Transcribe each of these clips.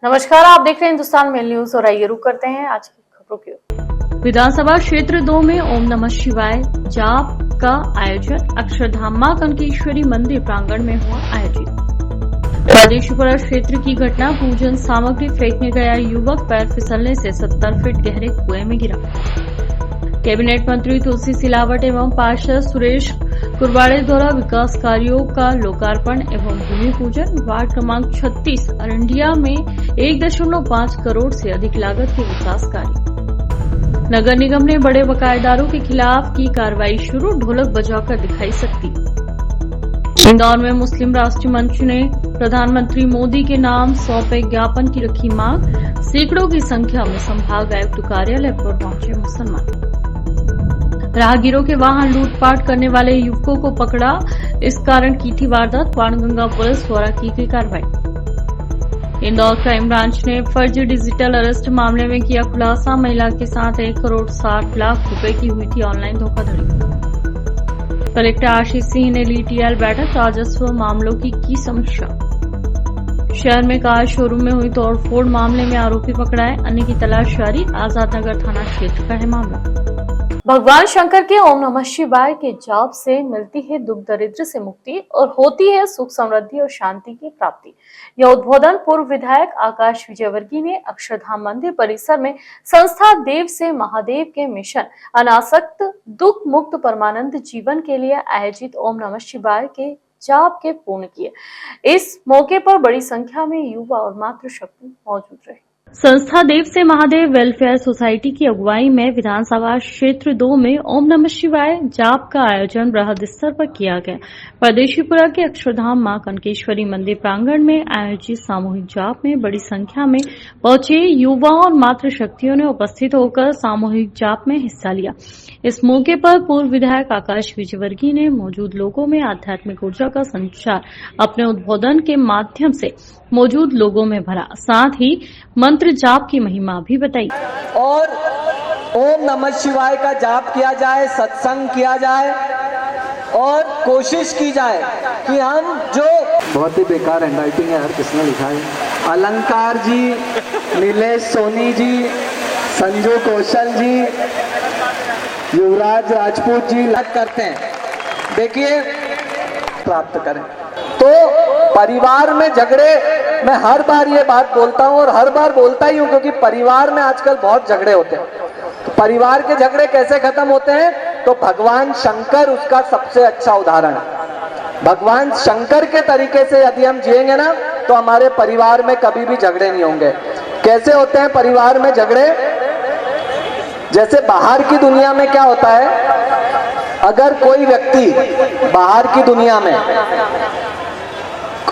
नमस्कार, आप देख रहे हैं हिंदुस्तान मेल न्यूज और आइए रुक करते हैं आज की खबरों की ओर। विधानसभा क्षेत्र 2 में ओम नमः शिवाय जाप का आयोजन अक्षरधाम मां कनकेश्वरी मंदिर प्रांगण में हुआ आयोजित। प्रादेशिकपुरा क्षेत्र की घटना, पूजन सामग्री फेंकने गया युवक पैर फिसलने से 70 फीट गहरे कुएं में गिरा। कैबिनेट मंत्री तुलसी सिलावट एवं पार्षद सुरेश कुरवाड़े द्वारा विकास कार्यों का लोकार्पण एवं भूमि पूजन। वार्ड क्रमांक 36 अरंडिया में 1.5 करोड़ से अधिक लागत के विकास कार्य। नगर निगम ने बड़े बकायेदारों के खिलाफ की कार्रवाई शुरू, ढोलक बजाकर दिखाई सकती। इंदौर में मुस्लिम राष्ट्रीय मंच ने प्रधानमंत्री मोदी के नाम सौंपे ज्ञापन की रखी मांग। सैकड़ों की संख्या में संभाग आयुक्त कार्यालय पर पहुंचे मुसलमान। राहगीरों के वाहन लूटपाट करने वाले युवकों को पकड़ा, इस कारण की थी वारदात। बाणगंगा पुलिस द्वारा की गई कार्रवाई। इंदौर क्राइम ब्रांच ने फर्जी डिजिटल अरेस्ट मामले में किया खुलासा। महिला के साथ 1 करोड़ 60 लाख रुपए की हुई थी ऑनलाइन धोखाधड़ी। कलेक्टर आशीष सिंह ने ली टीएल बैठक, राजस्व मामलों की समीक्षा। शहर में कार शोरूम में हुई तोड़फोड़ मामले में आरोपी पकड़ाए, अन्य की तलाश जारी। आजाद नगर थाना क्षेत्र का है मामला। भगवान शंकर के ओम नमः शिवाय के जाप से मिलती है दुख दरिद्र से मुक्ति और होती है सुख समृद्धि और शांति की प्राप्ति। यह उद्बोधन पूर्व विधायक आकाश विजयवर्गीय ने अक्षरधाम मंदिर परिसर में संस्था देव से महादेव के मिशन अनासक्त दुख मुक्त परमानंद जीवन के लिए आयोजित ओम नमः शिवाय के जाप के पूर्ण किए। इस मौके पर बड़ी संख्या में युवा और मातृशक्ति मौजूद रहे। संस्था देव से महादेव वेलफेयर सोसाइटी की अगुवाई में विधानसभा क्षेत्र 2 में ओम नमः शिवाय जाप का आयोजन बृहद स्तर पर किया गया। परदेशीपुरा के अक्षरधाम मां कनकेश्वरी मंदिर प्रांगण में आयोजित सामूहिक जाप में बड़ी संख्या में पहुंचे युवाओं और मातृशक्तियों ने उपस्थित होकर सामूहिक जाप में हिस्सा लिया। इस मौके पर पूर्व विधायक आकाश विजयवर्गीय ने मौजूद लोगों में आध्यात्मिक ऊर्जा का संचार अपने उद्बोधन के माध्यम से मौजूद लोगों में भरा, साथ ही मंत्र जाप की महिमा भी बताई। और ओम नमः शिवाय का जाप किया जाए, सत्संग किया जाए और कोशिश की जाए कि हम जो बहुत ही बेकार हैंडराइटिंग है, हर किसने लिखा है, अलंकार जी, नीलेश सोनी जी, संजू कौशल जी, युवराज राजपूत जी करते हैं, देखिए प्राप्त करें। तो परिवार में झगड़े, मैं हर बार ये बात बोलता हूँ और हर बार बोलता ही हूँ क्योंकि परिवार में आजकल बहुत झगड़े होते हैं। तो परिवार के झगड़े कैसे खत्म होते हैं? तो भगवान शंकर उसका सबसे अच्छा उदाहरण है। भगवान शंकर के तरीके से यदि हम जिएंगे ना तो हमारे परिवार में कभी भी झगड़े नहीं होंगे। कैसे होते हैं परिवार में झगड़े? जैसे बाहर की दुनिया में क्या होता है, अगर कोई व्यक्ति बाहर की दुनिया में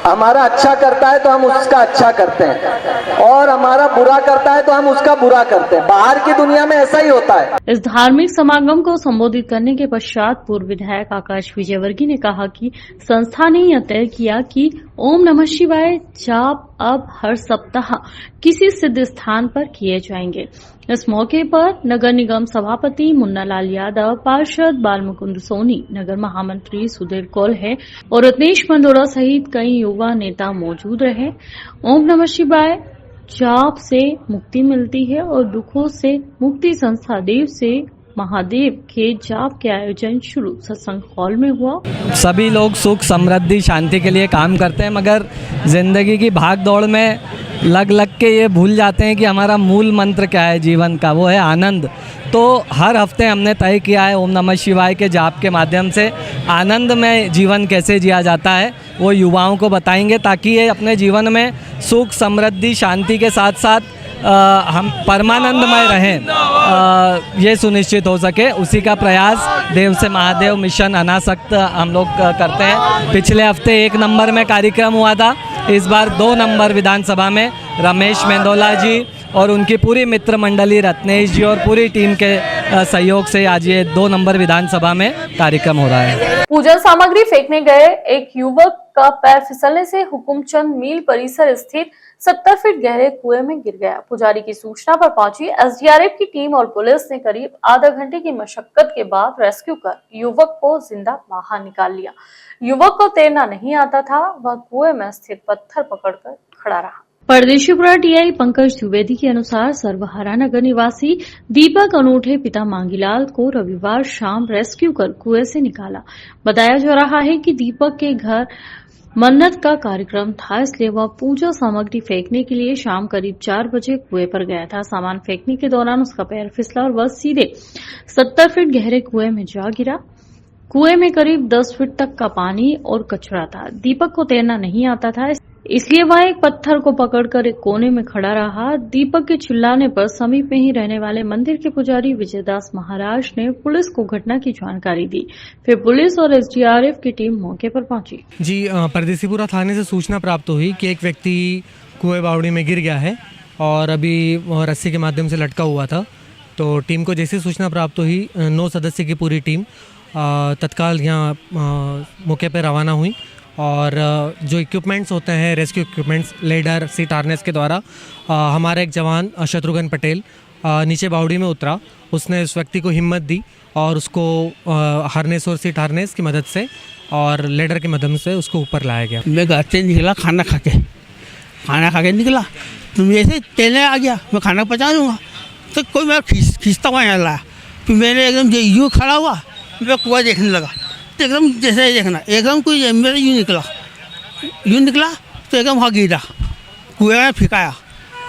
हमारा अच्छा करता है तो हम उसका अच्छा करते हैं और हमारा बुरा करता है तो हम उसका बुरा करते हैं। बाहर की दुनिया में ऐसा ही होता है। इस धार्मिक समागम को संबोधित करने के पश्चात पूर्व विधायक आकाश विजयवर्गीय ने कहा कि संस्था ने यह तय किया कि ओम नमः शिवाय जाप अब हर सप्ताह किसी सिद्ध स्थान पर किए जाएंगे। इस मौके पर नगर निगम सभापति मुन्ना लाल यादव, पार्षद बालमुकुंद सोनी, नगर महामंत्री सुधीर कोल्हे और रत्नेश मंडोरा सहित कई युवा नेता मौजूद रहे। ओम नमः शिवाय जाप से मुक्ति मिलती है और दुखों से मुक्ति संस्था देव से महादेव के जाप के आयोजन शुरू सत्संग हॉल में हुआ। सभी लोग सुख समृद्धि शांति के लिए काम करते हैं, मगर जिंदगी की भाग दौड़ में लग के ये भूल जाते हैं कि हमारा मूल मंत्र क्या है जीवन का, वो है आनंद। तो हर हफ्ते हमने तय किया है ओम नमः शिवाय के जाप के माध्यम से आनंद में जीवन कैसे जिया जाता है वो युवाओं को बताएंगे, ताकि ये अपने जीवन में सुख समृद्धि शांति के साथ साथ हम परमानंदमय रहें, ये सुनिश्चित हो सके। उसी का प्रयास देव से महादेव मिशन अनासक्त हम लोग करते हैं। पिछले हफ्ते 1 नंबर में कार्यक्रम हुआ था, इस बार 2 नंबर विधानसभा में रमेश मेंदोला जी और उनकी पूरी मित्र मंडली रत्नेश जी और पूरी टीम के सहयोग से आज ये 2 नंबर विधानसभा में कार्यक्रम हो रहा है। पूजन सामग्री फेंकने गए एक युवक का पैर फिसलने से हुकुमचंद मील परिसर स्थित 70 फीट गहरे कुएं में गिर गया। पुजारी की सूचना पर पहुंची एसडीआरएफ की टीम और पुलिस ने करीब आधा घंटे की मशक्कत के बाद रेस्क्यू कर युवक को जिंदा बाहर निकाल लिया। युवक को तैरना नहीं आता था, वह कुएं में स्थित पत्थर पकड़कर खड़ा रहा। परदेशीपुरा टीआई पंकज द्विवेदी के अनुसार सर्वहारा नगर निवासी दीपक अनूठे पिता मांगीलाल को रविवार शाम रेस्क्यू कर कुएं से निकाला। बताया जा रहा है कि दीपक के घर मन्नत का कार्यक्रम था, इसलिए वह पूजा सामग्री फेंकने के लिए शाम करीब 4 बजे कुएं पर गया था। सामान फेंकने के दौरान उसका पैर फिसला और वह सीधे 70 फीट गहरे कुएं में जा गिरा। कुएं में करीब 10 फीट तक का पानी और कचरा था। दीपक को तैरना नहीं आता था, इसलिए वह एक पत्थर को पकड़कर एक कोने में खड़ा रहा। दीपक के चिल्लाने पर समीप में ही रहने वाले मंदिर के पुजारी विजयदास महाराज ने पुलिस को घटना की जानकारी दी। फिर पुलिस और एसडीआरएफ की टीम मौके पर पहुंची। जी, परदेशीपुरा थाने से सूचना प्राप्त हुई कि एक व्यक्ति कुएं बावड़ी में गिर गया है और अभी रस्सी के माध्यम से लटका हुआ था। तो टीम को जैसे सूचना प्राप्त हुई, 9 सदस्य की पूरी टीम तत्काल यहाँ मौके पर रवाना हुई और जो इक्विपमेंट्स होते हैं, rescue equipments, ladder, seat harness के द्वारा हमारा एक जवान शत्रुघ्न पटेल नीचे बावड़ी में उतरा। उसने उस व्यक्ति को हिम्मत दी और उसको हार्नेस और सीट हार्नेस की मदद से और लेडर की मदद से उसको ऊपर लाया गया। मैं घर से निकला खाना खा के निकला, तो ऐसे तैरने आ गया। मैं खाना पचा दूँगा तो कोई मैं खींचता हुआ यहाँ लाया। फिर मैंने एकदम यूँ खड़ा हुआ, मैं कुआं देखने लगा तो एकदम जैसे ही देखना, एकदम कोई मेरा यूँ निकला तो एकदम वहाँ गिरा, कुएं में फेंकाया।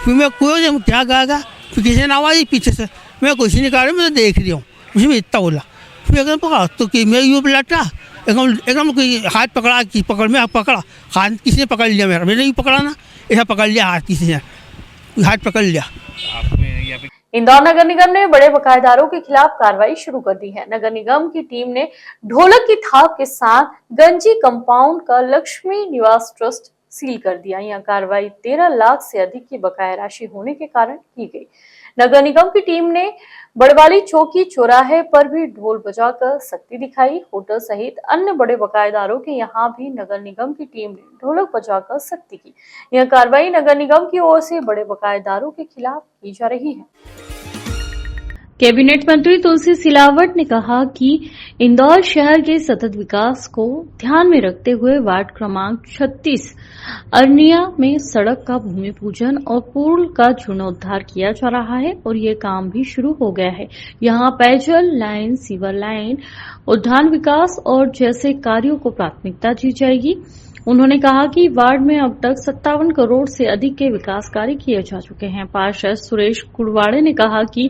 फिर मैं कुएं से क्या गया, फिर किसी ने आवाज़ पीछे से, मैं कुछ नहीं कर रहा, मैं तो देख रही हूँ। मुझे में इतना बोला, फिर एकदम पकड़ा तो कि मैं यूँ लटा, एकदम कोई हाथ पकड़ा, कि पकड़ा हाथ किसी ने पकड़ लिया मेरा, मैंने यूँ पकड़ा ना, ऐसा पकड़ लिया हाथ, किसी ने हाथ पकड़ लिया। इंदौर नगर निगम ने बड़े बकायेदारों के खिलाफ कार्रवाई शुरू कर दी है। नगर निगम की टीम ने ढोलक की थाप के साथ गंजी कंपाउंड का लक्ष्मी निवास ट्रस्ट सील कर दिया। यह कार्रवाई 13 लाख से अधिक की बकाया राशि होने के कारण की गई। नगर निगम की टीम ने बड़वाली चौकी चौराहे पर भी ढोल बजाकर सख्ती दिखाई। होटल सहित अन्य बड़े बकायेदारों के यहाँ भी नगर निगम की टीम ने ढोलक बजाकर सख्ती की। यह कार्रवाई नगर निगम की ओर से बड़े बकायेदारों के खिलाफ की जा रही है। कैबिनेट मंत्री तुलसी सिलावट ने कहा कि इंदौर शहर के सतत विकास को ध्यान में रखते हुए वार्ड क्रमांक 36 अरनिया में सड़क का भूमि पूजन और पुल का जीर्णोद्धार किया जा रहा है और ये काम भी शुरू हो गया है। यहाँ पेयजल लाइन, सीवर लाइन, उद्यान विकास और जैसे कार्यों को प्राथमिकता दी जाएगी। उन्होंने कहा कि वार्ड में अब तक 57 करोड़ से अधिक के विकास कार्य किए जा चुके हैं। पार्षद सुरेश कुड़वाड़े ने कहा कि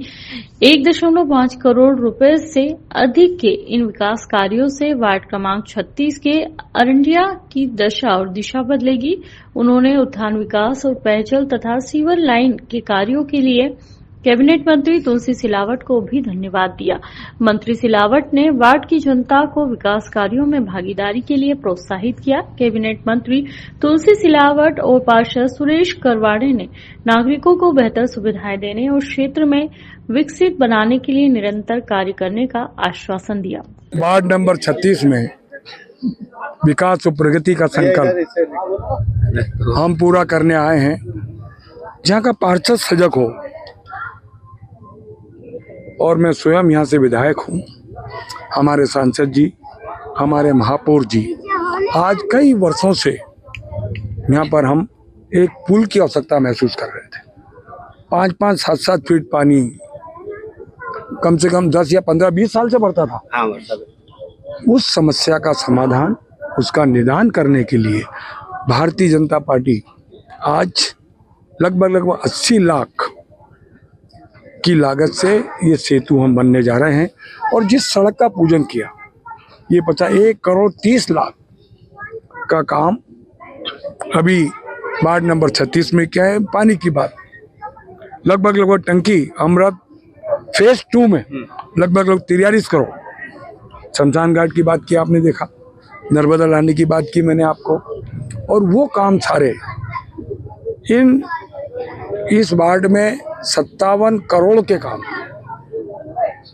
1.5 करोड़ रुपए से अधिक के इन विकास कार्यों से वार्ड क्रमांक 36 के अरंडिया की दशा और दिशा बदलेगी। उन्होंने उद्यान विकास और पेयजल तथा सीवर लाइन के कार्यों के लिए कैबिनेट मंत्री तुलसी सिलावट को भी धन्यवाद दिया। मंत्री सिलावट ने वार्ड की जनता को विकास कार्यों में भागीदारी के लिए प्रोत्साहित किया। कैबिनेट मंत्री तुलसी सिलावट और पार्षद सुरेश करवाड़े ने नागरिकों को बेहतर सुविधाएं देने और क्षेत्र में विकसित बनाने के लिए निरंतर कार्य करने का आश्वासन दिया। वार्ड नंबर 36 में विकास और प्रगति का संकल्प हम पूरा करने आए हैं। जहाँ का पार्षद सजग हो और मैं स्वयं यहाँ से विधायक हूँ, हमारे सांसद जी, हमारे महापौर जी, आज कई वर्षों से यहाँ पर हम एक पुल की आवश्यकता महसूस कर रहे थे। 5-5, 7-7 फीट पानी कम से कम 10 या 15, 20 साल से बढ़ता था। उस समस्या का समाधान, उसका निदान करने के लिए भारतीय जनता पार्टी आज लगभग 80 लाख की लागत से ये सेतु हम बनने जा रहे हैं। और जिस सड़क का पूजन किया, ये 1 करोड़ 30 लाख का काम अभी वार्ड नंबर 36 में क्या है, पानी की बात, लगभग टंकी अमृत फेज 2 में लगभग 43 करोड़। शमशान घाट की बात की आपने देखा, नर्मदा लाने की बात की मैंने आपको, और वो काम सारे इस वार्ड में 57 करोड़ के काम,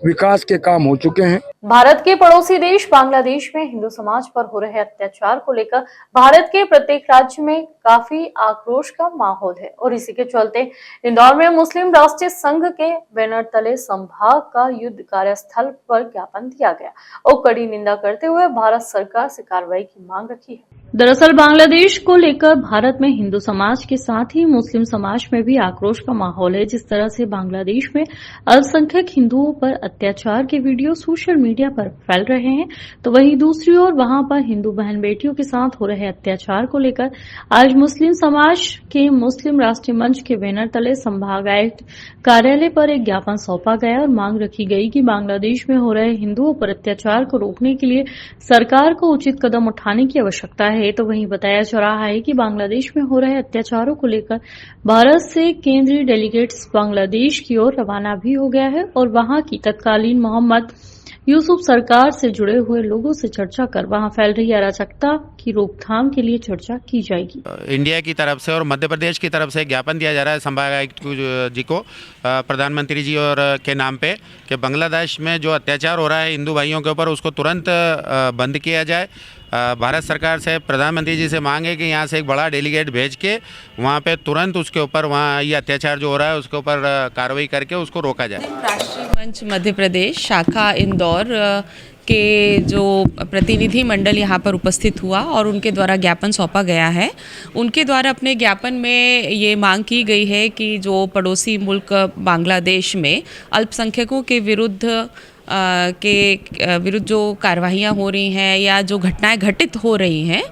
विकास के काम हो चुके हैं। भारत के पड़ोसी देश बांग्लादेश में हिंदू समाज पर हो रहे अत्याचार को लेकर भारत के प्रत्येक राज्य में काफी आक्रोश का माहौल है और इसी के चलते इंदौर में मुस्लिम राष्ट्रीय संघ के बैनर तले संभाग का युद्ध कार्यस्थल पर ज्ञापन दिया गया और कड़ी निंदा करते हुए भारत सरकार से कार्रवाई की मांग रखी है। दरअसल बांग्लादेश को लेकर भारत में हिंदू समाज के साथ ही मुस्लिम समाज में भी आक्रोश का माहौल है। जिस तरह से बांग्लादेश में अल्पसंख्यक हिंदुओं पर अत्याचार के वीडियो सोशल मीडिया पर फैल रहे हैं, तो वहीं दूसरी ओर वहां पर हिंदू बहन बेटियों के साथ हो रहे अत्याचार को लेकर आज मुस्लिम समाज के मुस्लिम राष्ट्रीय मंच के बैनर तले संभागायुक्त कार्यालय पर एक ज्ञापन सौंपा गया और मांग रखी गई कि बांग्लादेश में हो रहे हिंदुओं पर अत्याचार को रोकने के लिए सरकार को उचित कदम उठाने की आवश्यकता है। तो वहीं बताया जा रहा है कि बांग्लादेश में हो रहे अत्याचारों को लेकर भारत से केंद्रीय डेलीगेट्स बांग्लादेश की ओर रवाना भी हो गया है और वहां की तत्कालीन मोहम्मद यूसुफ सरकार से जुड़े हुए लोगों से चर्चा कर वहां फैल रही अराजकता की रोकथाम के लिए चर्चा की जाएगी। इंडिया की तरफ से और मध्य प्रदेश की तरफ से ज्ञापन दिया जा रहा है संभागायुक्त जी को, प्रधानमंत्री जी और के नाम पे, कि बांग्लादेश में जो अत्याचार हो रहा है हिंदू भाइयों के ऊपर उसको तुरंत बंद किया जाए। भारत सरकार से प्रधानमंत्री जी से मांग है कि यहाँ से एक बड़ा डेलीगेट भेज के वहाँ पे तुरंत उसके ऊपर वहाँ ये अत्याचार जो हो रहा है उसके ऊपर कार्रवाई करके उसको रोका जाए। राष्ट्रीय मंच मध्य प्रदेश शाखा इंदौर के जो प्रतिनिधि मंडल यहाँ पर उपस्थित हुआ और उनके द्वारा ज्ञापन सौंपा गया है। उनके द्वारा अपने ज्ञापन में ये मांग की गई है कि जो पड़ोसी मुल्क बांग्लादेश में अल्पसंख्यकों के विरुद्ध जो कार्रवाइयाँ हो रही हैं या जो घटनाएं घटित हो रही हैं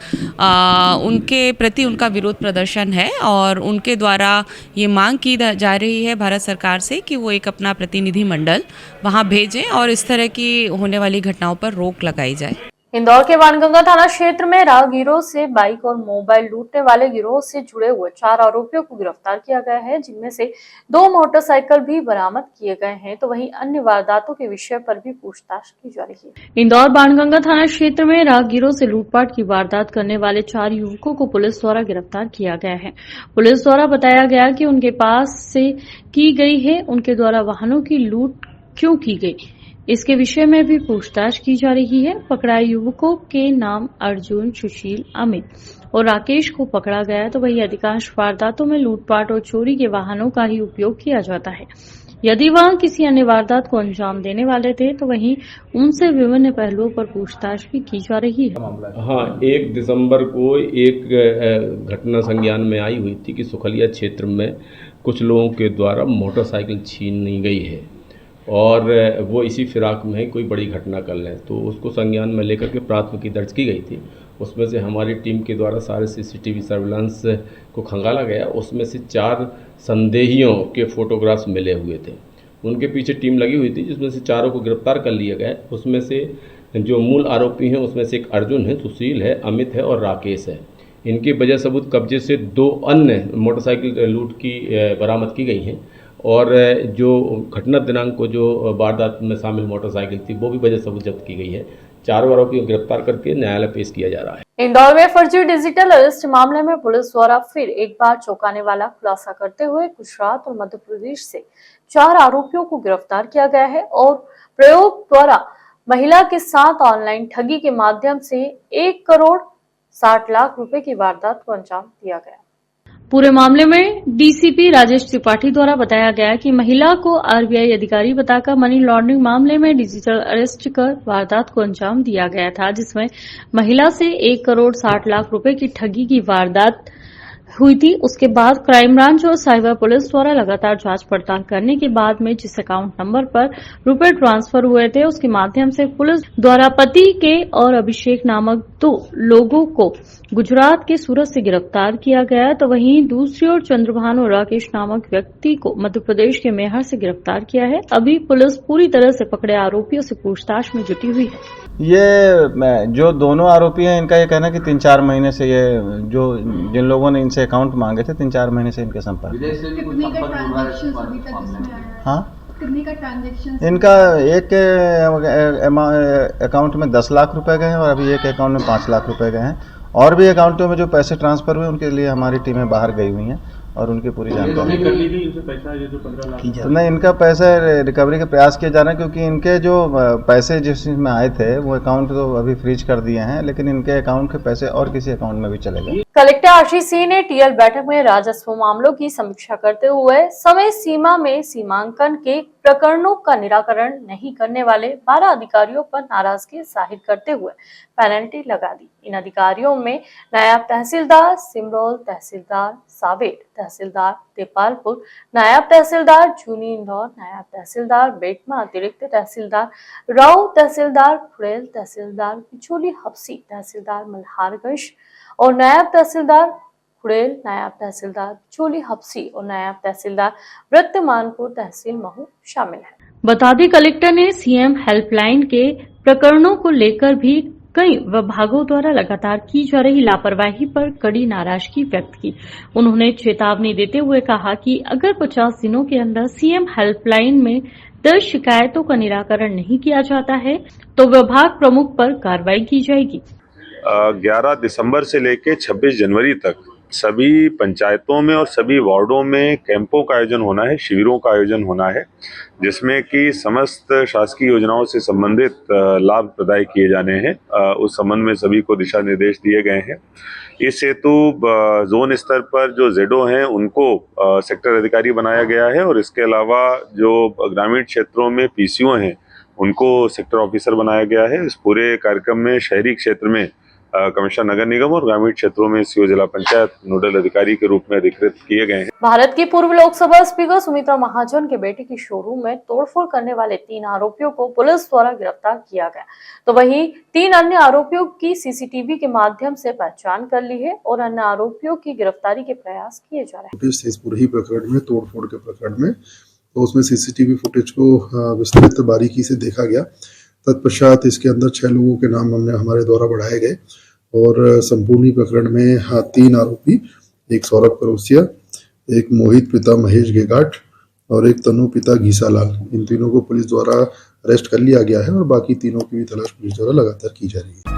उनके प्रति उनका विरोध प्रदर्शन है और उनके द्वारा ये मांग की जा रही है भारत सरकार से कि वो एक अपना प्रतिनिधि मंडल वहां भेजें और इस तरह की होने वाली घटनाओं पर रोक लगाई जाए। इंदौर के वानगंगा थाना क्षेत्र में राहगीरों से बाइक और मोबाइल लूटने वाले गिरोह से जुड़े हुए 4 आरोपियों को गिरफ्तार किया गया है, जिनमें से 2 मोटरसाइकिल भी बरामद किए गए हैं। तो वहीं अन्य वारदातों के विषय पर भी पूछताछ की जा रही है। इंदौर बाणगंगा थाना क्षेत्र में राहगीरों से लूटपाट की वारदात करने वाले 4 युवकों को पुलिस द्वारा गिरफ्तार किया गया है। पुलिस द्वारा बताया गया कि उनके पास से की गई है, उनके द्वारा वाहनों की लूट क्यों की गई, इसके विषय में भी पूछताछ की जा रही है। पकड़ाए युवकों के नाम अर्जुन, सुशील, अमित और राकेश को पकड़ा गया। तो वही अधिकांश वारदातों में लूटपाट और चोरी के वाहनों का ही उपयोग किया जाता है। यदि वह किसी अन्य वारदात को अंजाम देने वाले थे तो वहीं उनसे विभिन्न पहलुओं पर पूछताछ भी की जा रही है। हाँ, 1 दिसंबर को एक घटना संज्ञान में आई हुई थी कि सुखलिया क्षेत्र में कुछ लोगों के द्वारा मोटरसाइकिल छीनी गई है और वो इसी फिराक में कोई बड़ी घटना कर लें, तो उसको संज्ञान में लेकर के प्राथमिकी दर्ज की गई थी। उसमें से हमारी टीम के द्वारा सारे सीसीटीवी सर्विलांस को खंगाला गया। उसमें से 4 संदेहियों के फोटोग्राफ्स मिले हुए थे। उनके पीछे टीम लगी हुई थी जिसमें से 4 को गिरफ्तार कर लिया गया। उसमें से जो मूल आरोपी हैं उसमें से एक अर्जुन है, सुशील है, अमित है और राकेश है। इनके वजह सबूत कब्जे से 2 अन्य मोटरसाइकिल लूट की बरामद की गई हैं और जो घटना दिनांक को जो वारदात में शामिल मोटरसाइकिल थी वो भी वजह सबूत जब्त की गई है। 4 आरोपियों को गिरफ्तार करके न्यायालय पेश किया जा रहा है। इंदौर में फर्जी डिजिटल अरेस्ट मामले में पुलिस द्वारा फिर एक बार चौंकाने वाला खुलासा करते हुए गुजरात और मध्य प्रदेश से 4 आरोपियों को गिरफ्तार किया गया है और प्रयोग द्वारा महिला के साथ ऑनलाइन ठगी के माध्यम से 1 करोड़ 60 लाख रुपए की वारदात को अंजाम दिया गया। पूरे मामले में डीसीपी राजेश त्रिपाठी द्वारा बताया गया कि महिला को आरबीआई अधिकारी बताकर मनी लॉन्ड्रिंग मामले में डिजिटल अरेस्ट कर वारदात को अंजाम दिया गया था, जिसमें महिला से 1 करोड़ 60 लाख रुपए की ठगी की वारदात हुई थी। उसके बाद क्राइम ब्रांच और साइबर पुलिस द्वारा लगातार जांच पड़ताल करने के बाद में जिस अकाउंट नंबर पर रुपए ट्रांसफर हुए थे उसके माध्यम से पुलिस द्वारा पति के और अभिषेक नामक 2 लोगों को गुजरात के सूरत से गिरफ्तार किया गया। तो वहीं दूसरी ओर चंद्रभान और राकेश नामक व्यक्ति को मध्य प्रदेश के मेहर से गिरफ्तार किया है। अभी पुलिस पूरी तरह से पकड़े आरोपियों से पूछताछ में जुटी हुई है। ये जो दोनों आरोपी हैं इनका ये कहना है कि 3-4 महीने से ये जो जिन लोगों ने इनसे अकाउंट मांगे थे 3-4 महीने से इनके संपर्क। हाँ, कितने का ट्रांजैक्शन? इनका एक अकाउंट में 10 लाख रुपए गए हैं और अभी एक अकाउंट में 5 लाख रुपए गए हैं। और भी अकाउंटों में जो पैसे ट्रांसफर हुए उनके लिए हमारी टीमें बाहर गई हुई हैं और उनकी पूरी जानकारी तो नहीं, इनका पैसा रिकवरी का प्रयास किया जा रहा है क्योंकि इनके जो पैसे जिसमें आए थे वो अकाउंट तो अभी फ्रीज कर दिए हैं, लेकिन इनके अकाउंट के पैसे और किसी अकाउंट में भी चले गए। कलेक्टर आशीष सिंह ने टीएल बैठक में राजस्व मामलों की समीक्षा करते हुए समय सीमा में सीमांकन के प्रकरणों का निराकरण नहीं करने वाले 12 अधिकारियों पर नाराजगी जाहिर करते हुए पेनल्टी लगा दी। इन अधिकारियों में नायब तहसीलदार सिमरौल, तहसीलदार सावेर, तहसीलदार देपालपुर, नायब तहसीलदार जूनी इंदौर, नायब तहसीलदार बेटमा, अतिरिक्त तहसीलदार राव, तहसीलदार खुड़ेल, तहसीलदार बिचौली हफ्सी, तहसीलदार मल्हारगंज और नायब तहसीलदार खुड़ेल, नायब तहसीलदार चोली हफ्सी और नायब तहसीलदार वृत्तमानपुर तहसील महू शामिल है। बता दें, कलेक्टर ने सीएम हेल्पलाइन के प्रकरणों को लेकर भी कई विभागों द्वारा लगातार की जा रही लापरवाही पर कड़ी नाराजगी व्यक्त की। उन्होंने चेतावनी देते हुए कहा कि अगर 50 दिनों के अंदर सीएम हेल्पलाइन में दर्ज शिकायतों का निराकरण नहीं किया जाता है तो विभाग प्रमुख पर कार्रवाई की जाएगी। 11 दिसंबर से लेकर 26 जनवरी तक सभी पंचायतों में और सभी वार्डों में कैंपों का आयोजन होना है, शिविरों का आयोजन होना है, जिसमें कि समस्त शासकीय योजनाओं से संबंधित लाभ प्रदाय किए जाने हैं। उस संबंध में सभी को दिशा निर्देश दिए गए हैं। इस हेतु जोन स्तर पर जो जेडो हैं उनको सेक्टर अधिकारी बनाया गया है और इसके अलावा जो ग्रामीण क्षेत्रों में पीसीओ हैं उनको सेक्टर ऑफिसर बनाया गया है। इस पूरे कार्यक्रम में शहरी क्षेत्र में कमिश्नर नगर निगम और ग्रामीण क्षेत्रों में सीओ जिला पंचायत नोडल अधिकारी के रूप में अधिकृत किए गए हैं। भारत की पूर्व लोकसभा स्पीकर सुमित्रा महाजन के बेटे की शोरूम में तोड़फोड़ करने वाले 3 आरोपियों को पुलिस द्वारा गिरफ्तार किया गया, तो वहीं 3 अन्य आरोपियों की सीसीटीवी के माध्यम से पहचान कर ली है और अन्य आरोपियों की गिरफ्तारी के प्रयास किए जा रहे हैं। इस पूरे प्रकरण में, तोड़फोड़ के प्रकरण में, तो उसमें सीसीटीवी फुटेज को विस्तृत बारीकी से देखा गया। तत्पश्चात इसके अंदर 6 लोगों के नाम हमारे द्वारा बढ़ाए गए और संपूर्ण प्रकरण में 3 आरोपी, एक सौरभ परोसिया, एक मोहित पिता महेश गेगाट और एक तनु पिता घीसालाल, इन तीनों को पुलिस द्वारा अरेस्ट कर लिया गया है और बाकी तीनों की भी तलाश पुलिस द्वारा लगातार की जा रही है।